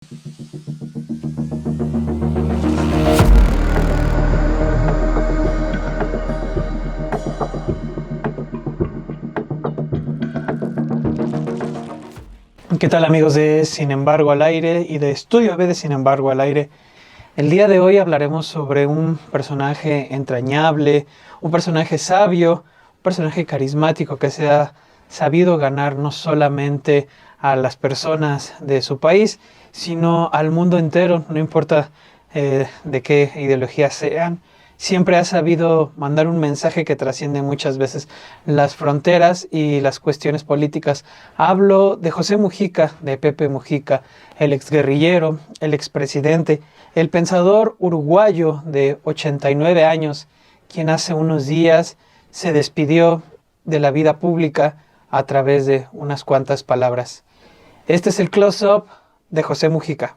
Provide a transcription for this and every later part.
¿Qué tal, amigos de Sin embargo al aire y de Estudio B de Sin embargo al aire? El día de hoy hablaremos sobre un personaje entrañable, un personaje sabio, un personaje carismático que se ha sabido ganar no solamente a las personas de su país, sino al mundo entero, no importa de qué ideología sean. Siempre ha sabido mandar un mensaje que trasciende muchas veces las fronteras y las cuestiones políticas. Hablo de José Mujica, de Pepe Mujica, el exguerrillero, el expresidente, el pensador uruguayo de 89 años, quien hace unos días se despidió de la vida pública a través de unas cuantas palabras. Este es el close-up de José Mujica.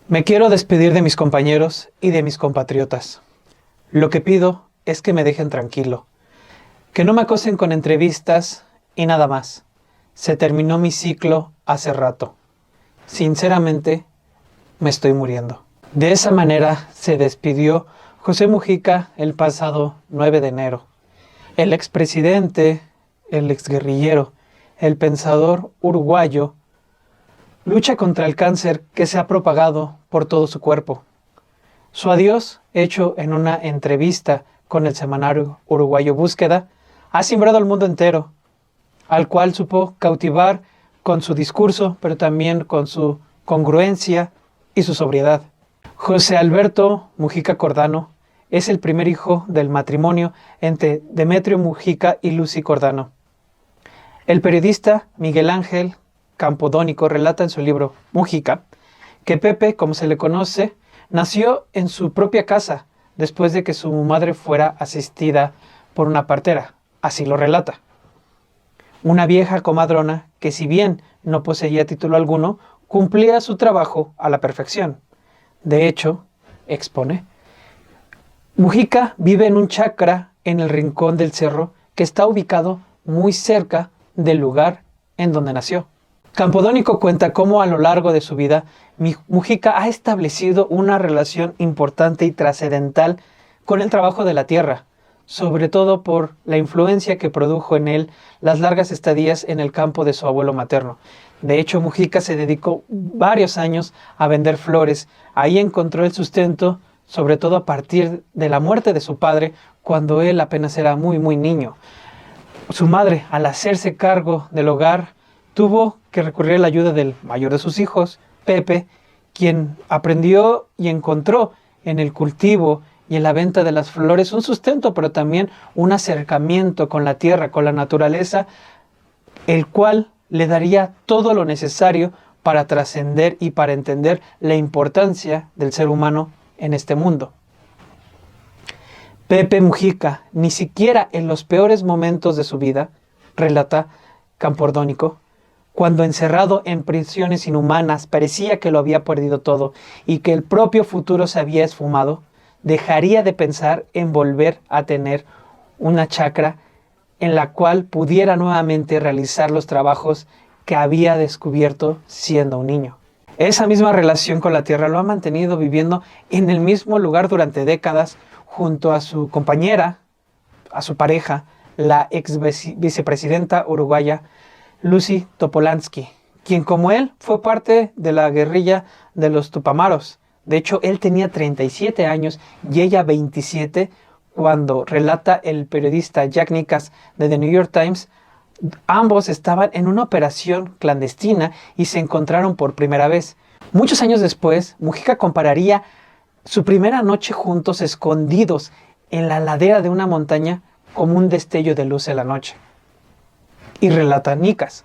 Me quiero despedir de mis compañeros y de mis compatriotas. Lo que pido es que me dejen tranquilo, que no me acosen con entrevistas y nada más. Se terminó mi ciclo hace rato. Sinceramente, me estoy muriendo. De esa manera se despidió José Mujica el pasado 9 de enero. El expresidente, el exguerrillero, el pensador uruguayo, lucha contra el cáncer que se ha propagado por todo su cuerpo. Su adiós, hecho en una entrevista con el semanario uruguayo Búsqueda, ha cimbrado al mundo entero, al cual supo cautivar con su discurso, pero también con su congruencia y su sobriedad. José Alberto Mujica Cordano es el primer hijo del matrimonio entre Demetrio Mujica y Lucy Cordano. El periodista Miguel Ángel Campodónico relata en su libro Mujica que Pepe, como se le conoce, nació en su propia casa después de que su madre fuera asistida por una partera. Así lo relata. Una vieja comadrona que, si bien no poseía título alguno, cumplía su trabajo a la perfección. De hecho, expone, Mujica vive en un chacra en el rincón del cerro que está ubicado muy cerca del lugar en donde nació. Campodónico cuenta cómo a lo largo de su vida Mujica ha establecido una relación importante y trascendental con el trabajo de la tierra, sobre todo por la influencia que produjo en él las largas estadías en el campo de su abuelo materno. De hecho, Mujica se dedicó varios años a vender flores. Ahí encontró el sustento, sobre todo a partir de la muerte de su padre, cuando él apenas era muy niño. Su madre, al hacerse cargo del hogar, tuvo que recurrir a la ayuda del mayor de sus hijos, Pepe, quien aprendió y encontró en el cultivo y en la venta de las flores un sustento, pero también un acercamiento con la tierra, con la naturaleza, el cual le daría todo lo necesario para trascender y para entender la importancia del ser humano en este mundo. Pepe Mujica, ni siquiera en los peores momentos de su vida, relata Campodónico, cuando encerrado en prisiones inhumanas parecía que lo había perdido todo y que el propio futuro se había esfumado, dejaría de pensar en volver a tener una chacra en la cual pudiera nuevamente realizar los trabajos que había descubierto siendo un niño. Esa misma relación con la tierra lo ha mantenido viviendo en el mismo lugar durante décadas junto a su compañera, a su pareja, la ex vicepresidenta uruguaya Lucy Topolansky, quien como él fue parte de la guerrilla de los Tupamaros. De hecho, él tenía 37 años y ella 27 cuando relata el periodista Jack Nickas de The New York Times. Ambos estaban en una operación clandestina y se encontraron por primera vez. Muchos años después, Mujica compararía su primera noche juntos escondidos en la ladera de una montaña como un destello de luz en la noche. Y relata Nickas,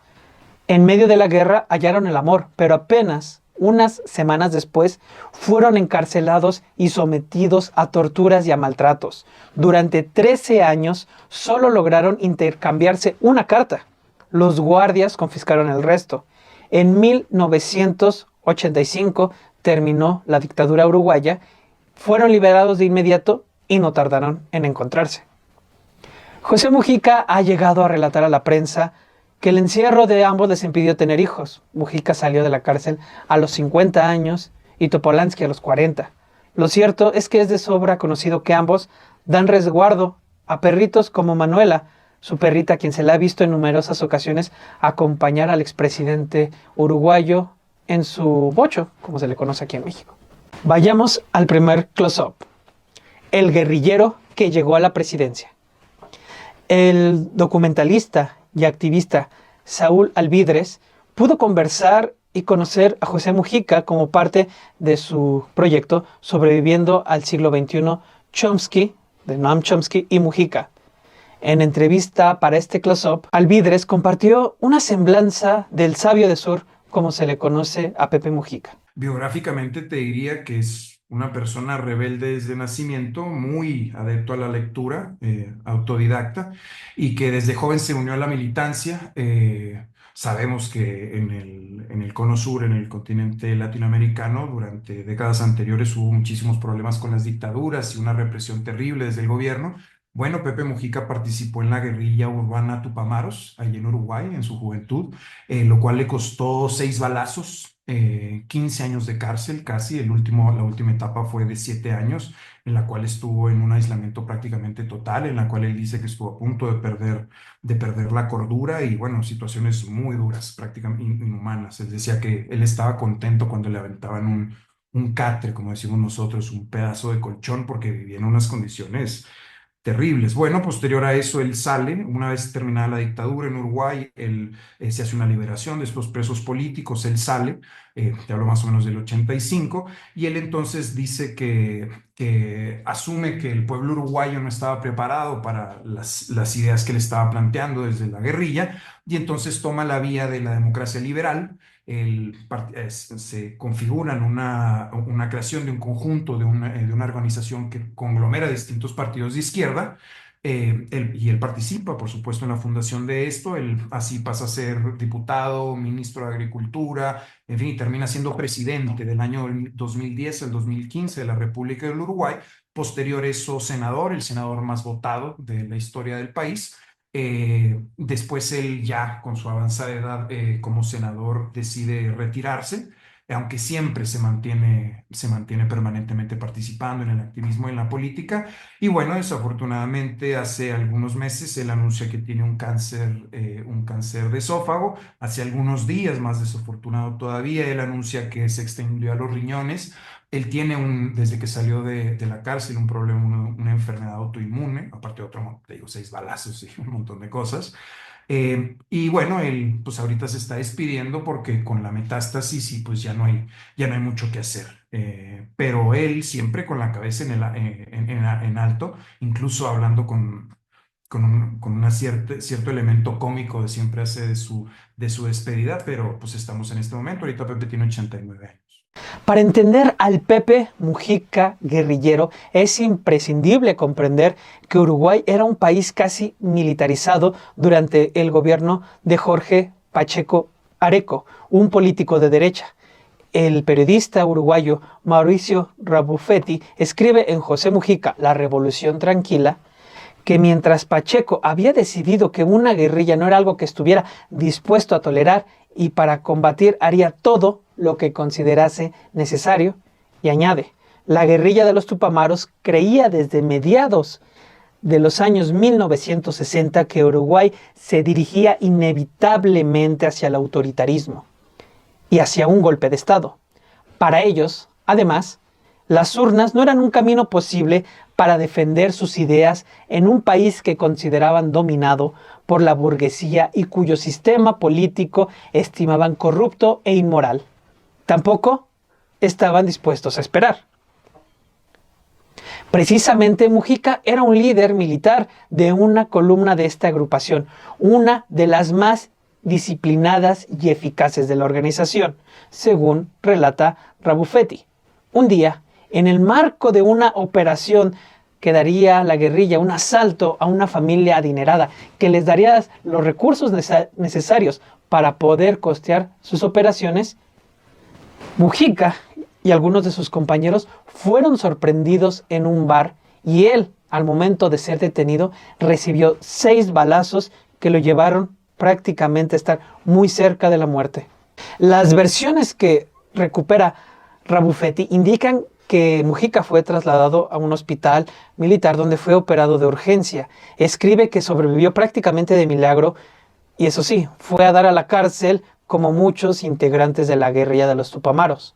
en medio de la guerra hallaron el amor, pero apenas unas semanas después fueron encarcelados y sometidos a torturas y a maltratos. Durante 13 años solo lograron intercambiarse una carta. Los guardias confiscaron el resto. En 1985 terminó la dictadura uruguaya fueron liberados de inmediato y no tardaron en encontrarse. José Mujica ha llegado a relatar a la prensa que el encierro de ambos les impidió tener hijos. Mujica salió de la cárcel a los 50 años y Topolansky a los 40. Lo cierto es que es de sobra conocido que ambos dan resguardo a perritos como Manuela, su perrita, a quien se le ha visto en numerosas ocasiones acompañar al expresidente uruguayo en su bocho, como se le conoce aquí en México. Vayamos al primer close-up. El guerrillero que llegó a la presidencia. El documentalista y activista Saúl Alvidres pudo conversar y conocer a José Mujica como parte de su proyecto Sobreviviendo al siglo XXI, Chomsky, de Noam Chomsky y Mujica. En entrevista para este close-up, Alvidres compartió una semblanza del sabio de Sur, como se le conoce a Pepe Mujica. Biográficamente te diría que es una persona rebelde desde nacimiento, muy adepto a la lectura, autodidacta, y que desde joven se unió a la militancia. Sabemos que en el Cono Sur, en el continente latinoamericano, durante décadas anteriores hubo muchísimos problemas con las dictaduras y una represión terrible desde el gobierno. Bueno, Pepe Mujica participó en la guerrilla urbana Tupamaros, allí en Uruguay, en su juventud, lo cual le costó 6 balazos, 15 años de cárcel casi. La última etapa fue de 7 años, en la cual estuvo en un aislamiento prácticamente total, en la cual él dice que estuvo a punto de perder la cordura y, bueno, situaciones muy duras, prácticamente inhumanas. Él decía que él estaba contento cuando le aventaban un catre, como decimos nosotros, un pedazo de colchón, porque vivía en unas condiciones terribles. Bueno, posterior a eso, él sale, una vez terminada la dictadura en Uruguay, él se hace una liberación de estos presos políticos, él sale, te hablo más o menos del 85, y él entonces dice que asume que el pueblo uruguayo no estaba preparado para las ideas que le estaba planteando desde la guerrilla, y entonces toma la vía de la democracia liberal. Se configuran una creación de un conjunto, de una organización que conglomera distintos partidos de izquierda, y él participa, por supuesto, en la fundación de esto. Él así pasa a ser diputado, ministro de Agricultura, en fin, y termina siendo presidente del año 2010 al 2015 de la República del Uruguay. Posterior eso, senador, el senador más votado de la historia del país. Después él ya con su avanzada edad como senador decide retirarse, aunque siempre se mantiene permanentemente participando en el activismo y en la política. Y bueno, desafortunadamente hace algunos meses él anuncia que tiene un cáncer de esófago. Hace algunos días, más desafortunado todavía, él anuncia que se extendió a los riñones. Él tiene desde que salió de la cárcel, un problema, una enfermedad autoinmune, aparte de otro, te digo, 6 balazos y un montón de cosas. Y bueno, él pues ahorita se está despidiendo porque con la metástasis y pues ya no hay mucho que hacer. Pero él siempre con la cabeza en alto, incluso hablando con una cierto elemento cómico de siempre hace de su despedida, pero pues estamos en este momento. Ahorita Pepe tiene 89 años. Para entender al Pepe Mujica guerrillero, es imprescindible comprender que Uruguay era un país casi militarizado durante el gobierno de Jorge Pacheco Areco, un político de derecha. El periodista uruguayo Mauricio Rabuffetti escribe en José Mujica, La Revolución Tranquila, que mientras Pacheco había decidido que una guerrilla no era algo que estuviera dispuesto a tolerar y para combatir haría todo lo que considerase necesario, y añade, la guerrilla de los Tupamaros creía desde mediados de los años 1960 que Uruguay se dirigía inevitablemente hacia el autoritarismo y hacia un golpe de Estado. Para ellos, además, las urnas no eran un camino posible para defender sus ideas en un país que consideraban dominado por la burguesía y cuyo sistema político estimaban corrupto e inmoral. Tampoco estaban dispuestos a esperar. Precisamente Mujica era un líder militar de una columna de esta agrupación, una de las más disciplinadas y eficaces de la organización, según relata Rabuffetti. Un día, en el marco de una operación que daría la guerrilla un asalto a una familia adinerada, que les daría los recursos necesarios para poder costear sus operaciones, Mujica y algunos de sus compañeros fueron sorprendidos en un bar y él, al momento de ser detenido, recibió 6 balazos que lo llevaron prácticamente a estar muy cerca de la muerte. Las versiones que recupera Rabuffetti indican que Mujica fue trasladado a un hospital militar donde fue operado de urgencia. Escribe que sobrevivió prácticamente de milagro y eso sí, fue a dar a la cárcel como muchos integrantes de la guerrilla de los Tupamaros.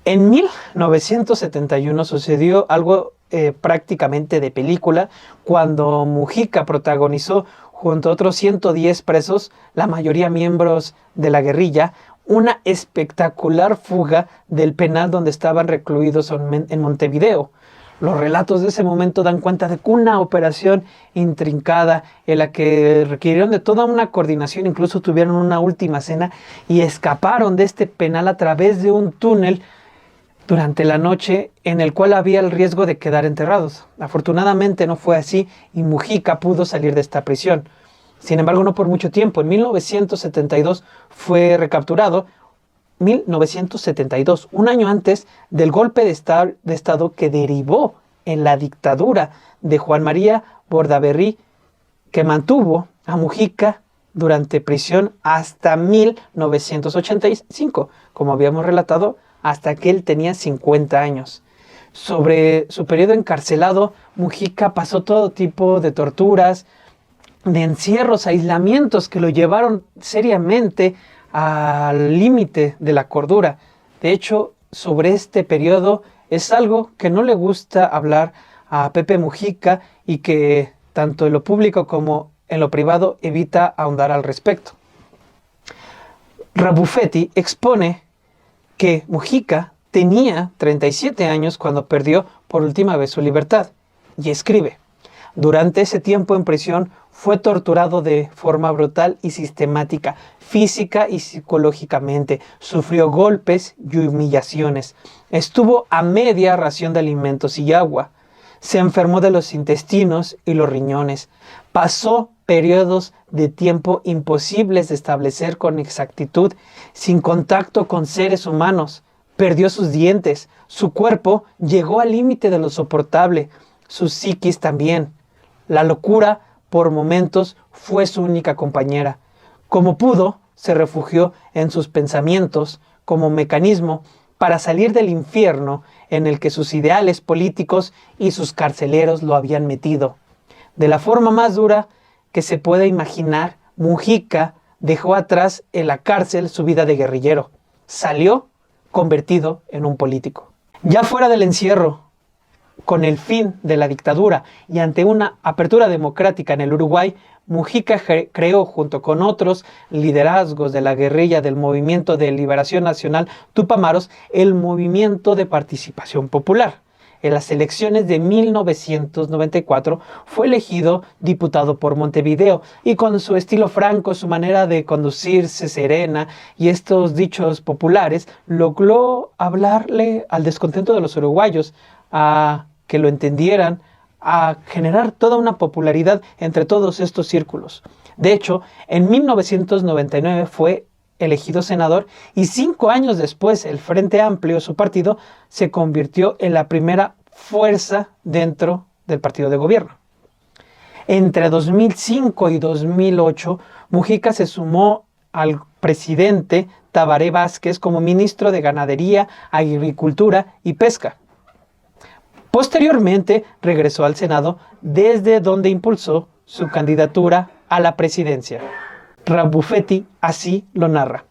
En 1971 sucedió algo prácticamente de película cuando Mujica protagonizó junto a otros 110 presos, la mayoría miembros de la guerrilla, una espectacular fuga del penal donde estaban recluidos en Montevideo. Los relatos de ese momento dan cuenta de que una operación intrincada en la que requirieron de toda una coordinación, incluso tuvieron una última cena y escaparon de este penal a través de un túnel durante la noche en el cual había el riesgo de quedar enterrados. Afortunadamente no fue así y Mujica pudo salir de esta prisión. Sin embargo, no por mucho tiempo. En 1972 fue recapturado. 1972, un año antes del golpe de Estado que derivó en la dictadura de Juan María Bordaberry, que mantuvo a Mujica durante prisión hasta 1985, como habíamos relatado, hasta que él tenía 50 años. Sobre su periodo encarcelado, Mujica pasó todo tipo de torturas, de encierros, aislamientos que lo llevaron seriamente al límite de la cordura. De hecho, sobre este periodo es algo que no le gusta hablar a Pepe Mujica y que tanto en lo público como en lo privado evita ahondar al respecto. Rabuffetti expone que Mujica tenía 37 años cuando perdió por última vez su libertad y escribe: durante ese tiempo en prisión fue torturado de forma brutal y sistemática, física y psicológicamente. Sufrió golpes y humillaciones. Estuvo a media ración de alimentos y agua. Se enfermó de los intestinos y los riñones. Pasó periodos de tiempo imposibles de establecer con exactitud, sin contacto con seres humanos. Perdió sus dientes. Su cuerpo llegó al límite de lo soportable. Su psiquis también. La locura, por momentos, fue su única compañera. Como pudo, se refugió en sus pensamientos como mecanismo para salir del infierno en el que sus ideales políticos y sus carceleros lo habían metido. De la forma más dura que se puede imaginar, Mujica dejó atrás en la cárcel su vida de guerrillero. Salió convertido en un político. Ya fuera del encierro, con el fin de la dictadura y ante una apertura democrática en el Uruguay, Mujica creó, junto con otros liderazgos de la guerrilla del Movimiento de Liberación Nacional Tupamaros, el Movimiento de Participación Popular. En las elecciones de 1994 fue elegido diputado por Montevideo y con su estilo franco, su manera de conducirse serena y estos dichos populares, logró hablarle al descontento de los uruguayos, a que lo entendieran, a generar toda una popularidad entre todos estos círculos. De hecho, en 1999 fue elegido senador y 5 años después el Frente Amplio, su partido, se convirtió en la primera fuerza dentro del partido de gobierno. Entre 2005 y 2008, Mujica se sumó al presidente Tabaré Vázquez como ministro de Ganadería, Agricultura y Pesca. Posteriormente regresó al Senado, desde donde impulsó su candidatura a la presidencia. Rabuffetti así lo narra: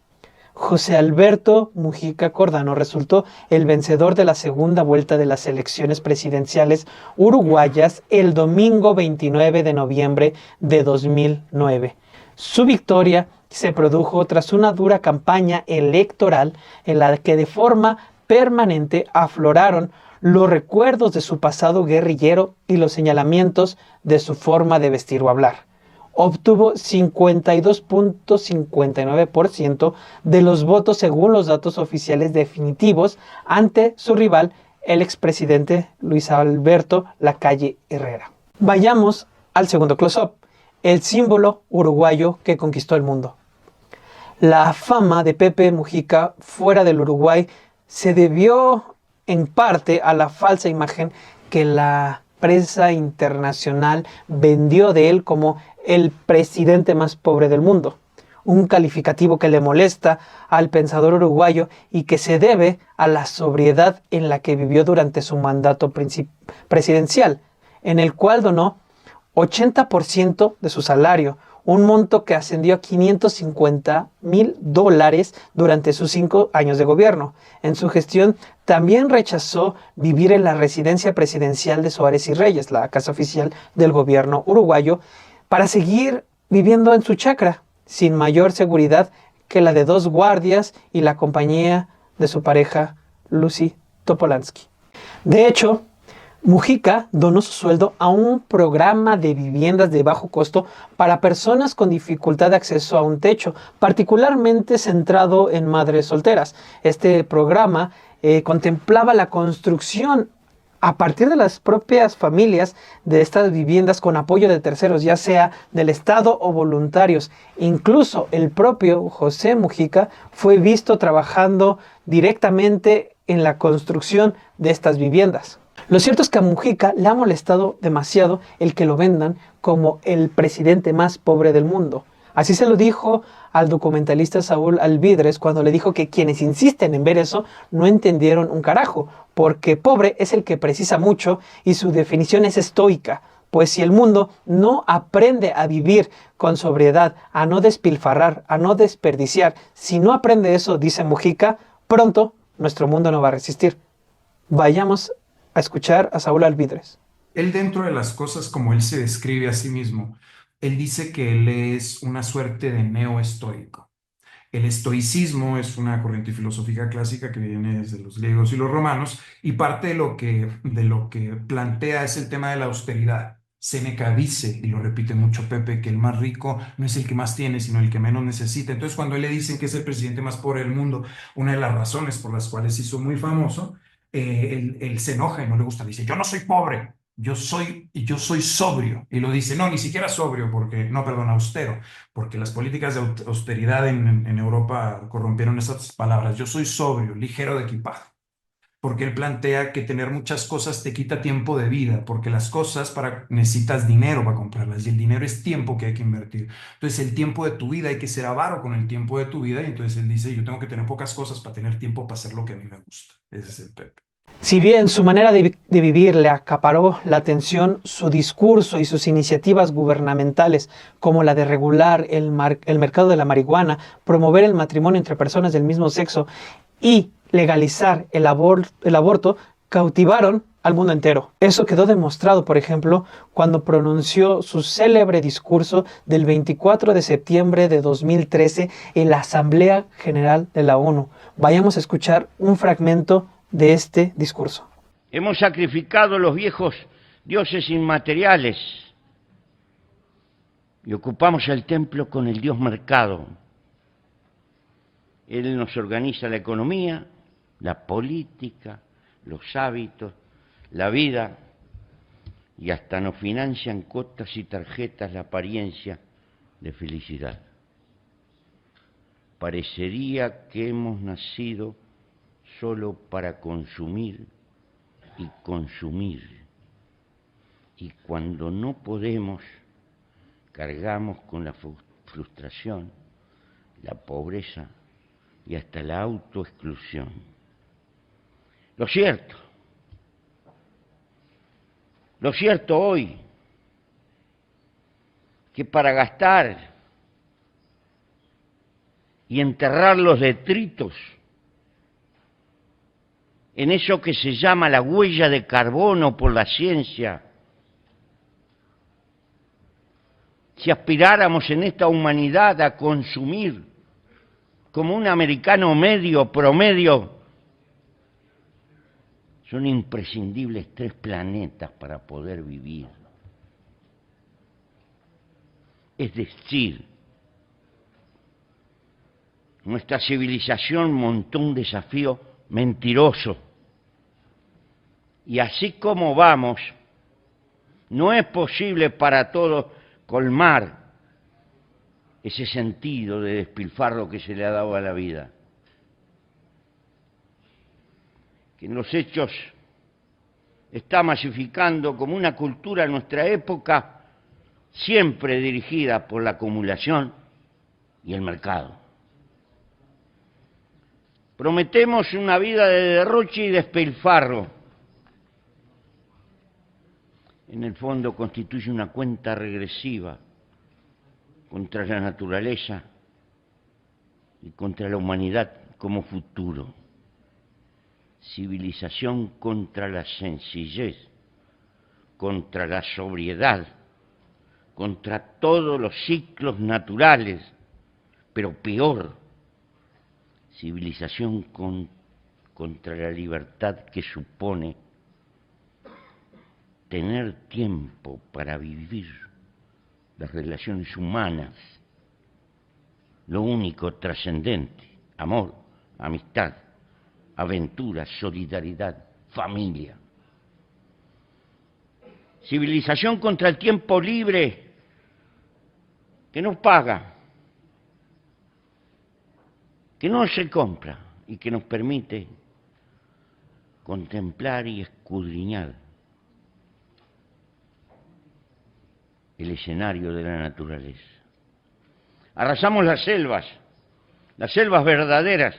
José Alberto Mujica Cordano resultó el vencedor de la segunda vuelta de las elecciones presidenciales uruguayas el domingo 29 de noviembre de 2009. Su victoria se produjo tras una dura campaña electoral en la que de forma permanente afloraron los recuerdos de su pasado guerrillero y los señalamientos de su forma de vestir o hablar. Obtuvo 52.59% de los votos según los datos oficiales definitivos ante su rival, el expresidente Luis Alberto Lacalle Herrera. Vayamos al segundo close-up, el símbolo uruguayo que conquistó el mundo. La fama de Pepe Mujica fuera del Uruguay se debió en parte a la falsa imagen que la prensa internacional vendió de él como el presidente más pobre del mundo, un calificativo que le molesta al pensador uruguayo y que se debe a la sobriedad en la que vivió durante su mandato presidencial, en el cual donó 80% de su salario, un monto que ascendió a $550,000 durante sus 5 años de gobierno. En su gestión también rechazó vivir en la residencia presidencial de Suárez y Reyes, la casa oficial del gobierno uruguayo, para seguir viviendo en su chacra, sin mayor seguridad que la de 2 guardias y la compañía de su pareja, Lucy Topolansky. De hecho, Mujica donó su sueldo a un programa de viviendas de bajo costo para personas con dificultad de acceso a un techo, particularmente centrado en madres solteras. Este programa contemplaba la construcción a partir de las propias familias de estas viviendas con apoyo de terceros, ya sea del Estado o voluntarios. Incluso el propio José Mujica fue visto trabajando directamente en la construcción de estas viviendas. Lo cierto es que a Mujica le ha molestado demasiado el que lo vendan como el presidente más pobre del mundo. Así se lo dijo al documentalista Saúl Alvidres cuando le dijo que quienes insisten en ver eso no entendieron un carajo, porque pobre es el que precisa mucho y su definición es estoica, pues si el mundo no aprende a vivir con sobriedad, a no despilfarrar, a no desperdiciar, si no aprende eso, dice Mujica, pronto nuestro mundo no va a resistir. Vayamos a escuchar a Saúl Alvidres. Él, dentro de las cosas como él se describe a sí mismo, él dice que él es una suerte de neoestoico. El estoicismo es una corriente filosófica clásica que viene desde los griegos y los romanos, y parte de lo que plantea es el tema de la austeridad. Séneca dice, y lo repite mucho Pepe, que el más rico no es el que más tiene, sino el que menos necesita. Entonces, cuando él le dicen que es el presidente más pobre del mundo, una de las razones por las cuales se hizo muy famoso, él se enoja y no le gusta. Dice, yo no soy pobre, yo soy sobrio. Y lo dice, no, ni siquiera sobrio, porque, no, perdón, austero, porque las políticas de austeridad en Europa corrompieron esas palabras. Yo soy sobrio, ligero de equipaje, porque él plantea que tener muchas cosas te quita tiempo de vida, porque las cosas necesitas dinero para comprarlas, y el dinero es tiempo que hay que invertir. Entonces el tiempo de tu vida, hay que ser avaro con el tiempo de tu vida, y entonces él dice, yo tengo que tener pocas cosas para tener tiempo para hacer lo que a mí me gusta. Ese es el Pepe. Si bien su manera de vivir le acaparó la atención, su discurso y sus iniciativas gubernamentales, como la de regular el mercado de la marihuana, promover el matrimonio entre personas del mismo sexo y legalizar el aborto, cautivaron al mundo entero. Eso quedó demostrado, por ejemplo, cuando pronunció su célebre discurso del 24 de septiembre de 2013 en la Asamblea General de la ONU. Vayamos a escuchar un fragmento de este discurso. Hemos sacrificado los viejos dioses inmateriales y ocupamos el templo con el dios mercado. Él nos organiza la economía, la política, los hábitos, la vida, y hasta nos financian cuotas y tarjetas la apariencia de felicidad. Parecería que hemos nacido solo para consumir y consumir, y cuando no podemos, cargamos con la frustración, la pobreza y hasta la autoexclusión. Lo cierto hoy, que para gastar y enterrar los detritos en eso que se llama la huella de carbono por la ciencia, si aspiráramos en esta humanidad a consumir como un americano medio, promedio, son imprescindibles 3 planetas para poder vivir. Es decir, nuestra civilización montó un desafío mentiroso. Y así como vamos, no es posible para todos colmar ese sentido de despilfarro que se le ha dado a la vida. que en los hechos está masificando como una cultura en nuestra época siempre dirigida por la acumulación y el mercado. Prometemos una vida de derroche y despilfarro. En el fondo constituye una cuenta regresiva contra la naturaleza y contra la humanidad como futuro. Civilización contra la sencillez, contra la sobriedad, contra todos los ciclos naturales, pero peor, civilización contra la libertad que supone tener tiempo para vivir las relaciones humanas, lo único trascendente, amor, amistad, aventura, solidaridad, familia. Civilización contra el tiempo libre que no paga, que no se compra y que nos permite contemplar y escudriñar el escenario de la naturaleza. Arrasamos las selvas verdaderas,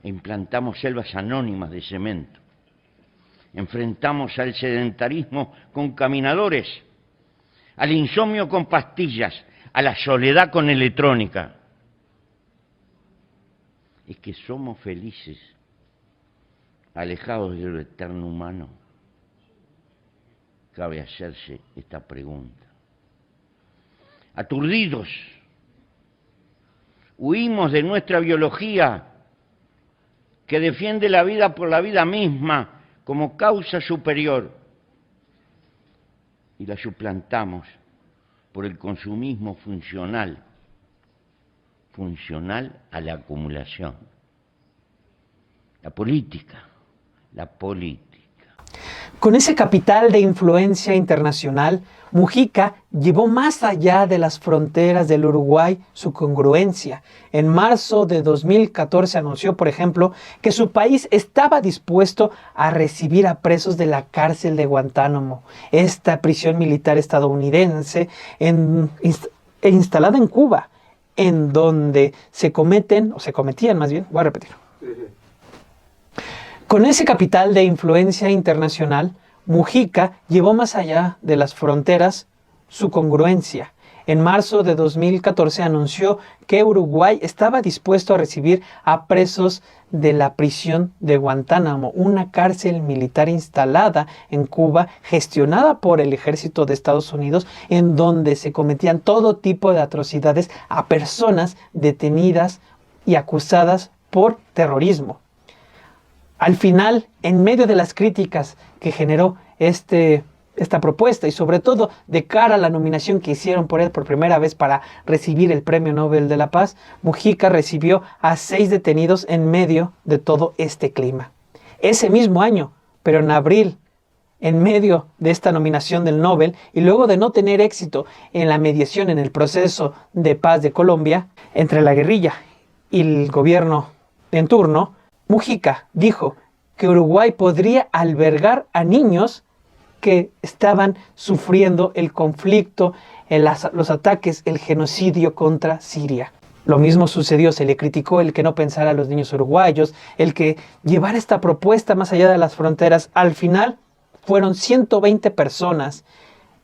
e implantamos selvas anónimas de cemento. Enfrentamos al sedentarismo con caminadores, al insomnio con pastillas, a la soledad con electrónica. ¿Es que somos felices, alejados de lo eterno humano? Cabe hacerse esta pregunta. Aturdidos, huimos de nuestra biología que defiende la vida por la vida misma como causa superior y la suplantamos por el consumismo funcional a la acumulación. La política. Con ese capital de influencia internacional, Mujica llevó más allá de las fronteras del Uruguay su congruencia. En marzo de 2014 anunció, por ejemplo, que su país estaba dispuesto a recibir a presos de la cárcel de Guantánamo, esta prisión militar estadounidense instalada en Cuba, en donde se cometían, voy a repetir. Con ese capital de influencia internacional, Mujica llevó más allá de las fronteras su congruencia. En marzo de 2014 anunció que Uruguay estaba dispuesto a recibir a presos de la prisión de Guantánamo, una cárcel militar instalada en Cuba, gestionada por el ejército de Estados Unidos, en donde se cometían todo tipo de atrocidades a personas detenidas y acusadas por terrorismo. Al final, en medio de las críticas que generó esta propuesta y sobre todo de cara a la nominación que hicieron por él por primera vez para recibir el Premio Nobel de la Paz, Mujica recibió a 6 detenidos en medio de todo este clima. Ese mismo año, pero en abril, en medio de esta nominación del Nobel y luego de no tener éxito en la mediación en el proceso de paz de Colombia entre la guerrilla y el gobierno en turno, Mujica dijo que Uruguay podría albergar a niños que estaban sufriendo el conflicto, los ataques, el genocidio contra Siria. Lo mismo sucedió, se le criticó el que no pensara a los niños uruguayos, el que llevara esta propuesta más allá de las fronteras. Al final fueron 120 personas,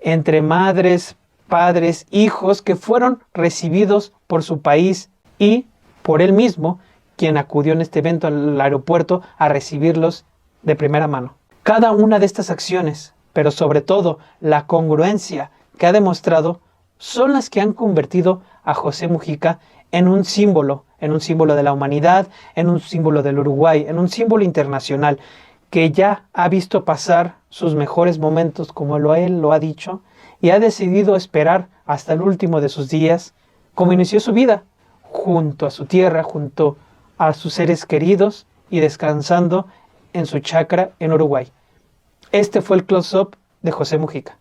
entre madres, padres, hijos, que fueron recibidos por su país y por él mismo, quien acudió en este evento al aeropuerto a recibirlos de primera mano. Cada una de estas acciones, pero sobre todo la congruencia que ha demostrado, son las que han convertido a José Mujica en un símbolo de la humanidad, en un símbolo del Uruguay, en un símbolo internacional, que ya ha visto pasar sus mejores momentos, como él lo ha dicho, y ha decidido esperar hasta el último de sus días, como inició su vida, junto a su tierra, junto a sus seres queridos y descansando en su chacra en Uruguay. Este fue el close-up de José Mujica.